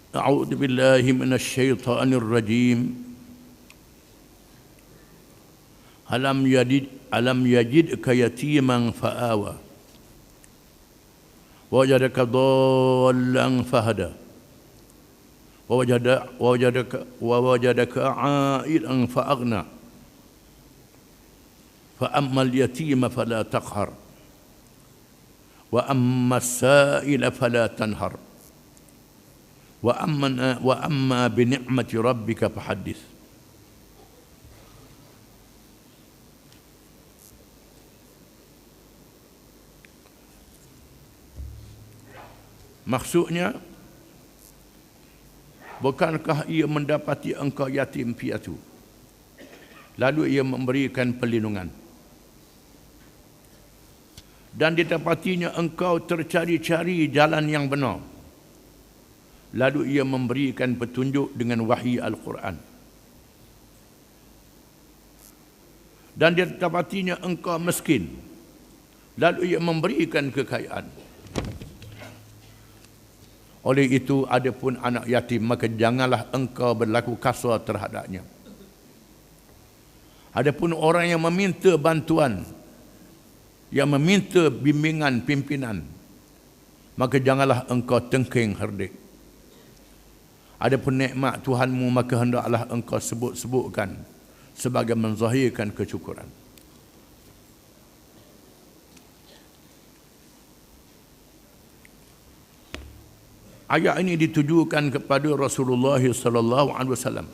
أعوذ بالله من الشيطان الرجيم ألم يجدك يتيما فآوى ووجدك ضالا فهدى ووجدك عائلا فأغنى فأما اليتيم فلا تقهر وأما السائل فلا تنهر وأما بنعمة ربك فحدث. Maksudnya, bukankah ia mendapati engkau yatim piatu, lalu ia memberikan perlindungan, dan didapatinya engkau tercari-cari jalan yang benar, lalu ia memberikan petunjuk dengan wahyu Al-Quran, dan didapatinya engkau miskin, lalu ia memberikan kekayaan. Oleh itu, adapun anak yatim, maka janganlah engkau berlaku kasar terhadapnya. Adapun orang yang meminta bantuan, yang meminta bimbingan pimpinan, maka janganlah engkau tengking herdik. Adapun nikmat Tuhanmu, maka hendaklah engkau sebut-sebutkan sebagai menzahirkan kesyukuran. Ayat ini ditujukan kepada Rasulullah sallallahu alaihi wasallam,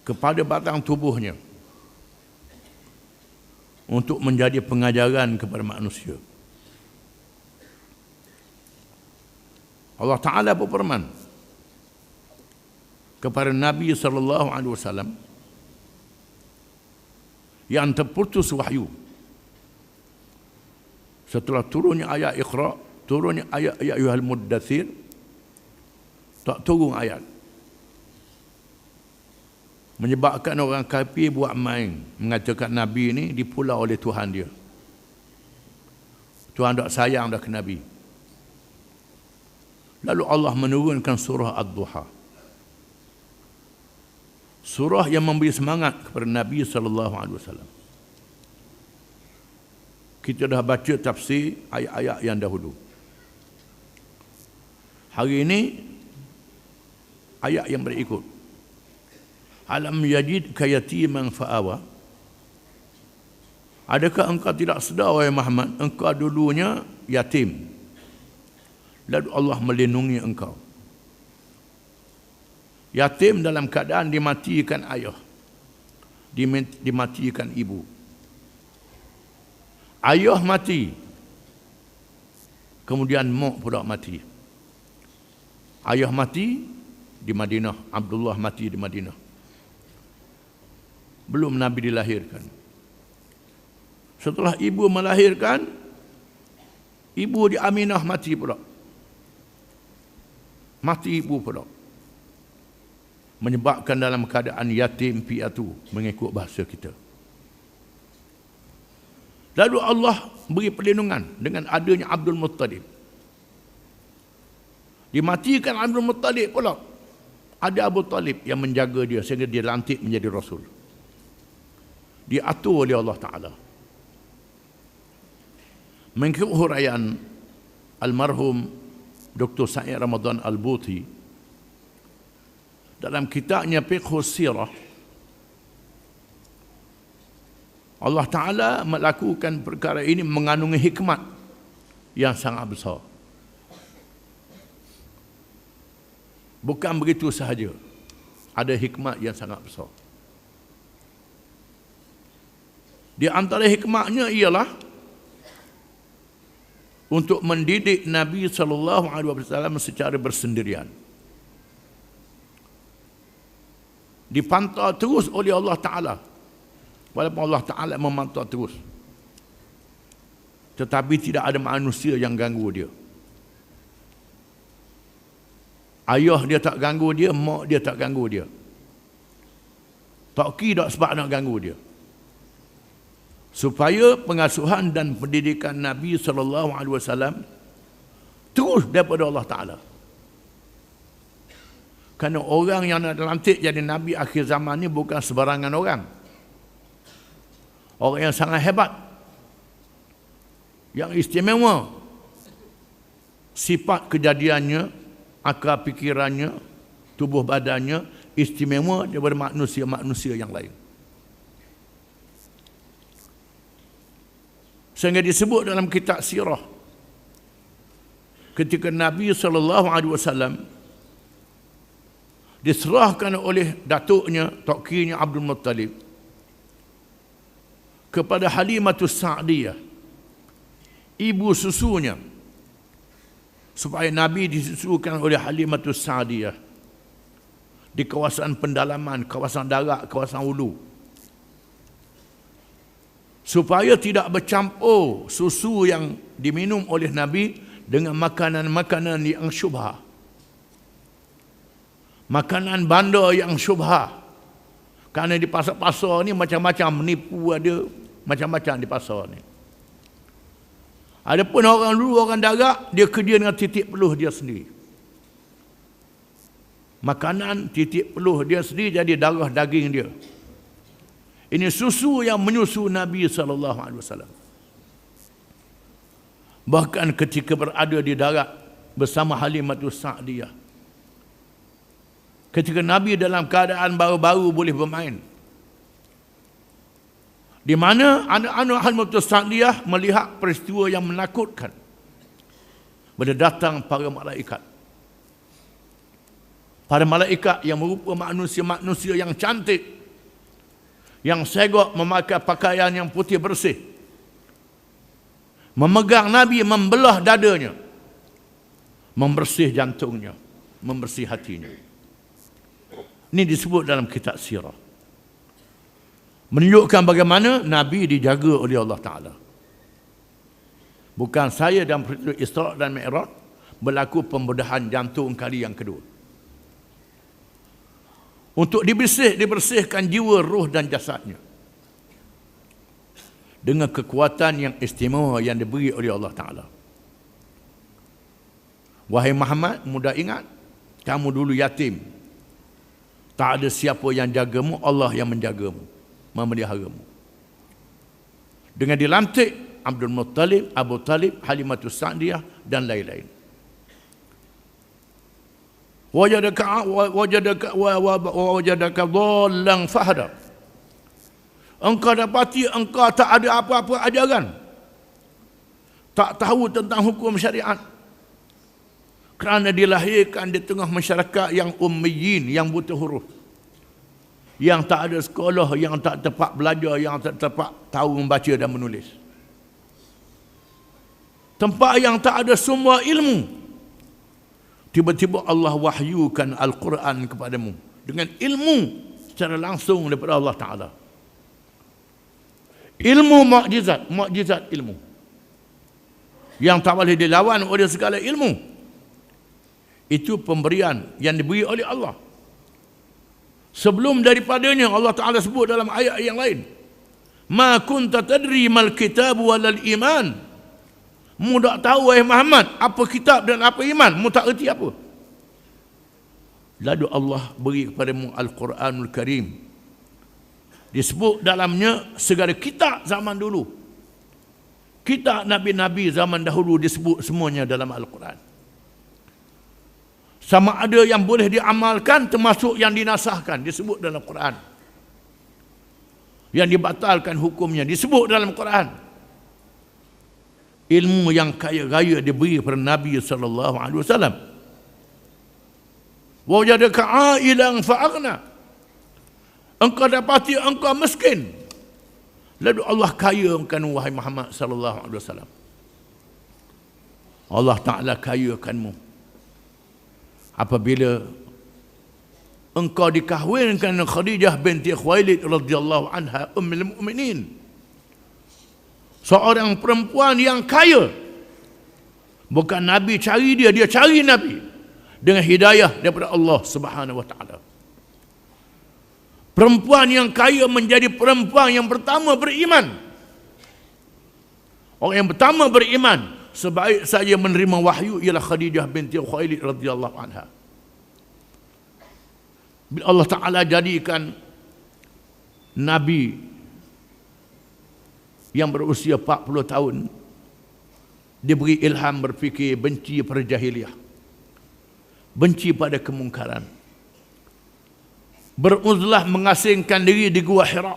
kepada batang tubuhnya, untuk menjadi pengajaran kepada manusia. Allah Ta'ala berfirman kepada Nabi sallallahu alaihi wasallam yang terputus wahyu setelah turunnya ayat Iqra, turunnya ayat ya ayyuhal muddathir, tak turun ayat, menyebabkan orang kafir buat main, mengatakan Nabi ini dipulau oleh Tuhan dia. Tuhan tak sayang dah ke Nabi. Lalu Allah menurunkan surah Ad-Duha, surah yang memberi semangat kepada Nabi sallallahu alaihi wasallam. Kita dah baca tafsir ayat-ayat yang dahulu. Hari ini ayat yang berikut. Alam yajidka yatiman fa'awa. Adakah engkau tidak sedar, wahai Muhammad, engkau dulunya yatim, lalu Allah melindungi engkau. Yatim dalam keadaan dimatikan ayah, dimatikan ibu. Ayah mati, kemudian mak pula mati. Ayah mati di Madinah, Abdullah mati di Madinah. Belum Nabi dilahirkan. Setelah ibu melahirkan, ibu di Aminah mati pula. Mati ibu pula. Menyebabkan dalam keadaan yatim piatu, mengikut bahasa kita. Lalu Allah beri perlindungan dengan adanya Abdul Muttalib. Dimatikan Abdul Muttalib pula, ada Abu Talib yang menjaga dia sehingga dia lantik menjadi Rasul. Diatur oleh Allah Ta'ala. Mengikut huraian almarhum Dr. Sa'id Ramadan Al-Buti dalam kitabnya Fiqhus Sirah, Allah Ta'ala melakukan perkara ini mengandungi hikmat yang sangat besar. Bukan begitu sahaja, ada hikmat yang sangat besar. Di antara hikmatnya ialah untuk mendidik Nabi sallallahu alaihi wasallam secara bersendirian. Dipantau terus oleh Allah Ta'ala, walaupun Allah Ta'ala memantau terus, tetapi tidak ada manusia yang ganggu dia. Ayah dia tak ganggu dia, mak dia tak ganggu dia. Tak kira sebab nak ganggu dia. Supaya pengasuhan dan pendidikan Nabi sallallahu alaihi wasallam terus daripada Allah Ta'ala. Kerana orang yang nak lantik jadi Nabi akhir zaman ni bukan sebarangan orang. Orang yang sangat hebat, yang istimewa, sifat kejadiannya, akal fikirannya, tubuh badannya istimewa daripada manusia-manusia yang lain. Sehingga disebut dalam kitab sirah, ketika Nabi SAW diserahkan oleh datuknya, tokkinya Abdul Muttalib kepada Halimatus Sa'diyah, ibu susunya, supaya Nabi disusukan oleh Halimatus Sa'diyah di kawasan pendalaman, kawasan darat, kawasan hulu, supaya tidak bercampur susu yang diminum oleh Nabi dengan makanan-makanan yang syubhah, makanan bandar yang syubhah. Kerana di pasar-pasar ni macam-macam, menipu ada, macam-macam di pasar ni. Adapun orang dulu, orang darat, dia kerja dengan titik peluh dia sendiri. Makanan titik peluh dia sendiri jadi darah daging dia. Ini susu yang menyusu Nabi SAW. Bahkan ketika berada di darat bersama Halimatus Sa'diyah, ketika Nabi dalam keadaan baru-baru boleh bermain, di mana anak-anak Halimatus Sa'diyah melihat peristiwa yang menakutkan, bila datang para malaikat. Para malaikat yang merupa manusia-manusia yang cantik, yang segok memakai pakaian yang putih bersih, memegang Nabi, membelah dadanya, membersih jantungnya, membersih hatinya. Ini disebut dalam kitab sirah, menunjukkan bagaimana Nabi dijaga oleh Allah Ta'ala. Bukan saya dalam peristiwa Isra' dan Mi'raj berlaku pembedahan jantung kali yang kedua, untuk dibersihkan jiwa, roh dan jasadnya dengan kekuatan yang istimewa yang diberi oleh Allah Ta'ala. Wahai Muhammad, mudah ingat, kamu dulu yatim, tak ada siapa yang jagamu, Allah yang menjagamu, memeliharamu. Dengan dilantik Abdul Muttalib, Abu Talib, Halimatus Sa'diyah dan lain-lain. Wajadaka dhallan fahada. Engkau dapati engkau tak ada apa-apa ajaran, tak tahu tentang hukum syariat, kerana dilahirkan di tengah masyarakat yang ummiyin, yang buta huruf, yang tak ada sekolah, yang tak tepat belajar, yang tak tepat tahu membaca dan menulis. Tempat yang tak ada semua ilmu, tiba-tiba Allah wahyukan Al-Quran kepadamu dengan ilmu secara langsung daripada Allah Ta'ala. Ilmu mukjizat ilmu yang tak boleh dilawan oleh segala ilmu. Itu pemberian yang diberi oleh Allah. Sebelum daripadanya Allah Ta'ala sebut dalam ayat yang lain, ma kunta tadri mal kitab walal iman. Mu tak tahu, wahai Muhammad, apa kitab dan apa iman. Mu tak erti apa. Lalu Allah beri kepadamu Al-Quranul Karim. Disebut dalamnya segala kitab zaman dulu. Kitab Nabi-Nabi zaman dahulu disebut semuanya dalam Al-Quran. Sama ada yang boleh diamalkan termasuk yang dinasahkan disebut dalam Quran. Yang dibatalkan hukumnya disebut dalam Quran. Ilmu yang kaya raya diberi kepada Nabi SAW. Wajadaka ailan fa'aghna. Engkau dapati engkau miskin, lalu Allah kayakan wahai Muhammad SAW. Allah Ta'ala kayakanmu apabila engkau dikahwinkan dengan Khadijah binti Khuwailid radhiyallahu anha, ummul mukminin, seorang perempuan yang kaya. Bukan Nabi cari dia, dia cari Nabi dengan hidayah daripada Allah Subhanahu wa Ta'ala. Perempuan yang kaya menjadi perempuan yang pertama beriman. Orang yang pertama beriman sebaik saja menerima wahyu ialah Khadijah binti Khuwailid radhiyallahu anha. Bila Allah Ta'ala jadikan Nabi yang berusia 40 tahun, diberi ilham berfikir benci pada jahiliah, benci pada kemungkaran, beruzlah mengasingkan diri di Gua Hira,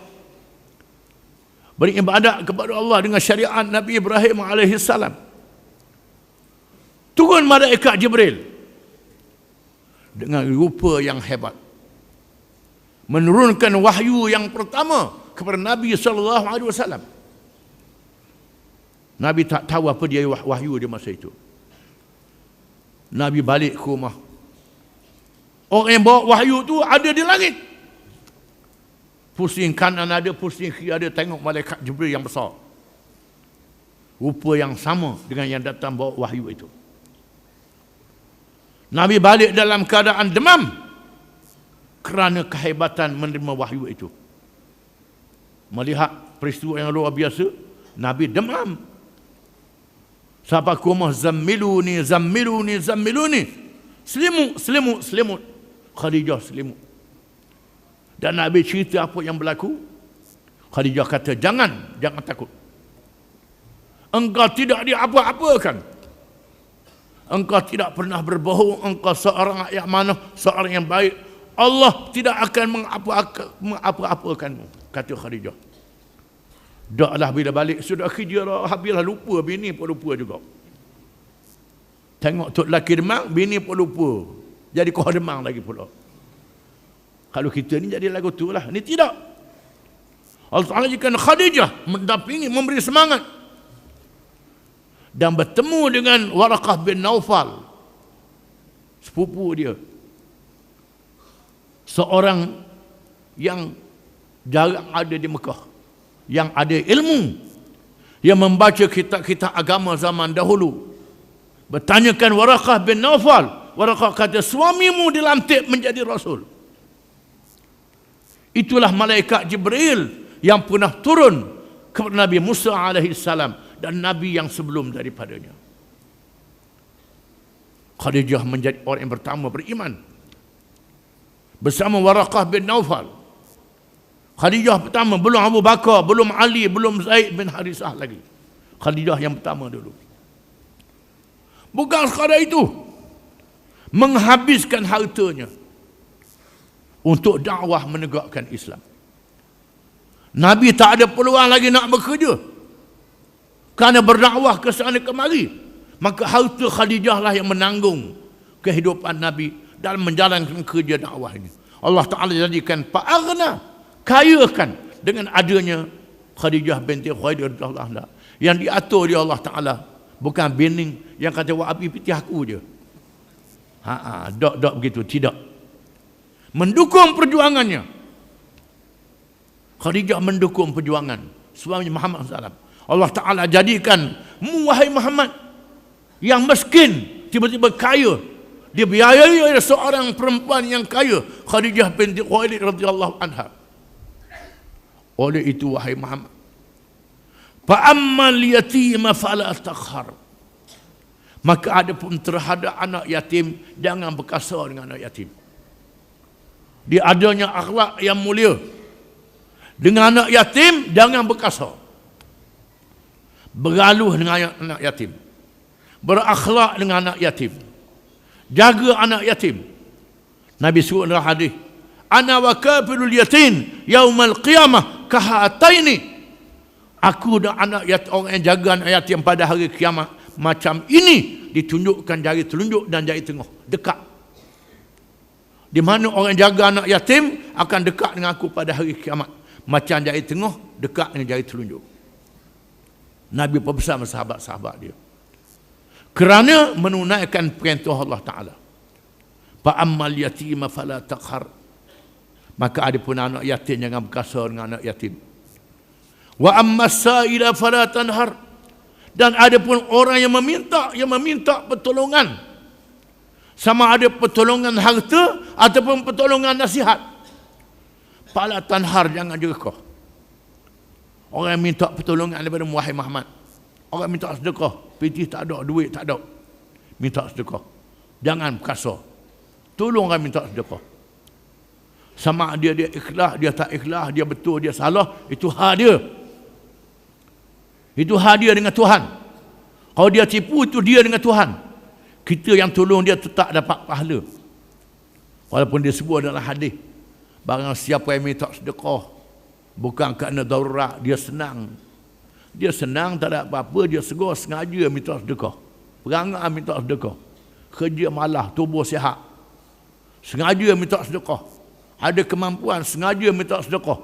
beribadat kepada Allah dengan syariat Nabi Ibrahim alaihissalam. Turun malaikat Jibril dengan rupa yang hebat, menurunkan wahyu yang pertama kepada Nabi SAW. Nabi tak tahu apa dia wahyu di masa itu. Nabi balik ke rumah. Orang yang bawa wahyu tu ada di langit. Pusing kanan ada, pusing kiri ada, tengok malaikat Jibril yang besar. Rupa yang sama dengan yang datang bawa wahyu itu. Nabi balik dalam keadaan demam kerana kehebatan menerima wahyu itu. Melihat peristiwa yang luar biasa, Nabi demam. Sampai ke rumah, zammiluni, zammiluni, zammiluni. Selimut, selimut, selimut. Khadijah selimut. Dan Nabi cerita apa yang berlaku. Khadijah kata, jangan takut. Engkau tidak diapa-apakan. Engkau tidak pernah berbohong. Engkau seorang yang mana, seorang yang baik. Allah tidak akan mengapa-apakanmu, kata Khadijah. Daklah bila balik sudah kerja dah, habislah lupa, bini pun lupa juga. Tengok tok lelaki demang, bini pun lupa. Jadi kau demang lagi pula. Kalau kita ni jadi lagu tu lah. Ni tidak. Allah Ta'ala jadikan Khadijah mendampingi, memberi semangat. Dan bertemu dengan Waraqah bin Naufal, sepupu dia. Seorang yang jarang ada di Mekah, yang ada ilmu, yang membaca kitab-kitab agama zaman dahulu. Bertanyakan Waraqah bin Naufal. Waraqah kata, suamimu dilantik menjadi Rasul. Itulah malaikat Jibril yang pernah turun kepada Nabi Musa alaihissalam dan Nabi yang sebelum daripadanya. Khadijah menjadi orang yang pertama beriman bersama Waraqah bin Naufal. Khadijah pertama, belum Abu Bakar, belum Ali, belum Zaid bin Harisah lagi. Khadijah yang pertama dulu. Bukan sekadar itu, menghabiskan hartanya untuk dakwah menegakkan Islam. Nabi tak ada peluang lagi nak bekerja kerana berdakwah ke sana kemari. Maka harta Khadijah lah yang menanggung kehidupan Nabi dalam menjalankan kerja dakwah ini. Allah Ta'ala jadikan fa'aghna, kayakan dengan adanya Khadijah binti Khuwailid radhiyallahu anha, yang diatur oleh Allah Ta'ala. Bukan bening yang kata wa api pitih aku je. Dok begitu, tidak. Mendukung perjuangannya. Khadijah mendukung perjuangan suami Muhammad SAW. Allah Ta'ala jadikan, wahai Muhammad, yang miskin tiba-tiba kaya, dibiayai oleh seorang perempuan yang kaya, Khadijah binti Khuwailid radhiyallahu anha. Oleh itu wahai Muhammad, fa ammal yatima fala taqhar, maka adapun terhadap anak yatim, jangan berkasar dengan anak yatim. Dia adanya akhlak yang mulia. Dengan anak yatim jangan berkasar. Bergaluh dengan anak yatim. Berakhlak dengan anak yatim. Jaga anak yatim. Nabi suruh dalam hadis, ana wa kafilul yatim yaumal qiyamah kahataini. Aku dan anak yatim, orang yang jaga anak yatim pada hari kiamat macam ini, ditunjukkan jari telunjuk dan jari tengah dekat. Di mana orang yang jaga anak yatim akan dekat dengan aku pada hari kiamat macam jari tengah dekat dengan jari telunjuk. Nabi bersama sahabat-sahabat dia kerana menunaikan perintah Allah Ta'ala. Fa ammal yatima fala taqhar, maka adapun anak yatim jangan berkasar dengan anak yatim. Wa ammas sa'ila fala tanhar, dan adapun orang yang meminta pertolongan, sama ada pertolongan harta ataupun pertolongan nasihat, fala tanhar, jangan jerkah. Orang yang minta pertolongan daripada wahai Muhammad, orang minta sedekah, pitih tak ada, duit tak ada, minta sedekah, jangan kasar. Tolong orang minta sedekah. Sama dia ikhlas, dia tak ikhlas, dia betul, dia salah, itu hak dia. Itu hak dia dengan Tuhan. Kalau dia tipu, itu dia dengan Tuhan. Kita yang tolong dia tetap dapat pahala. Walaupun dia sebut dalam hadis, barang siapa yang minta sedekah bukan kerana darurat, dia senang. Dia senang tak ada apa-apa, dia segar sengaja minta sedekah. Perangai minta sedekah. Kerja malah, tubuh sihat. Sengaja minta sedekah. Ada kemampuan, sengaja minta sedekah.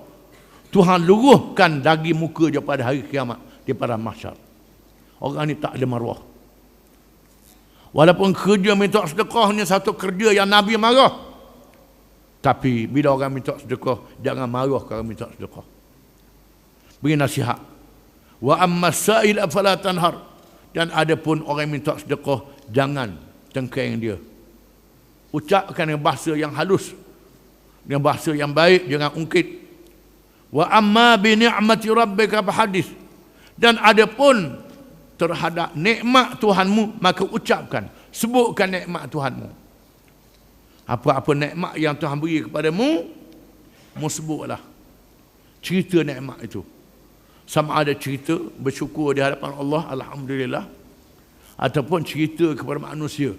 Tuhan luruhkan daging muka dia pada hari kiamat, di padang mahsyar. Orang ni tak ada maruah. Walaupun kerja minta sedekah ni satu kerja yang Nabi marah. Tapi bila orang minta sedekah, jangan marah kalau minta sedekah. Beri nasihat. Wa ammas sa'il afala tanhar. Dan ada pun orang minta sedekah, jangan cengkeng dia. Ucapkan dengan bahasa yang halus, dengan bahasa yang baik, jangan ungkit. Wa amma bi ni'mati rabbika fahadis. Dan ada pun terhadap nikmat Tuhanmu, maka ucapkan, sebutkan nikmat Tuhanmu. Apa-apa nikmat yang Tuhan beri kepadamu, mu sebutlah. Cerita nikmat itu. Sama ada cerita bersyukur di hadapan Allah, alhamdulillah, ataupun cerita kepada manusia.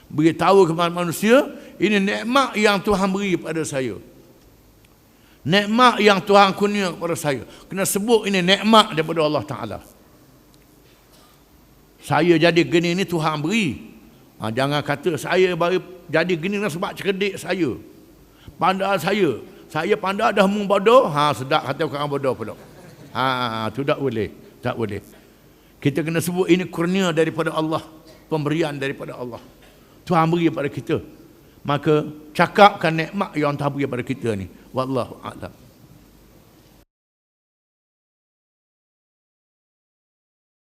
Beritahu kepada manusia, ini nikmat yang Tuhan beri kepada saya. Nikmat yang Tuhan kurnia kepada saya. Kena sebut ini nikmat daripada Allah Ta'ala. Saya jadi gini ni Tuhan beri. Jangan kata saya baru jadi gini sebab cerdik saya. Pandai saya. Saya pandai dah mung bodoh. Sedap kata orang bodoh pula. Tu tak boleh. Tak boleh. Kita kena sebut ini kurnia daripada Allah. Pemberian daripada Allah. Tuhan beri kepada kita. Maka cakapkan nikmat yang Tuhan beri kepada kita ni. Wallahu a'lam.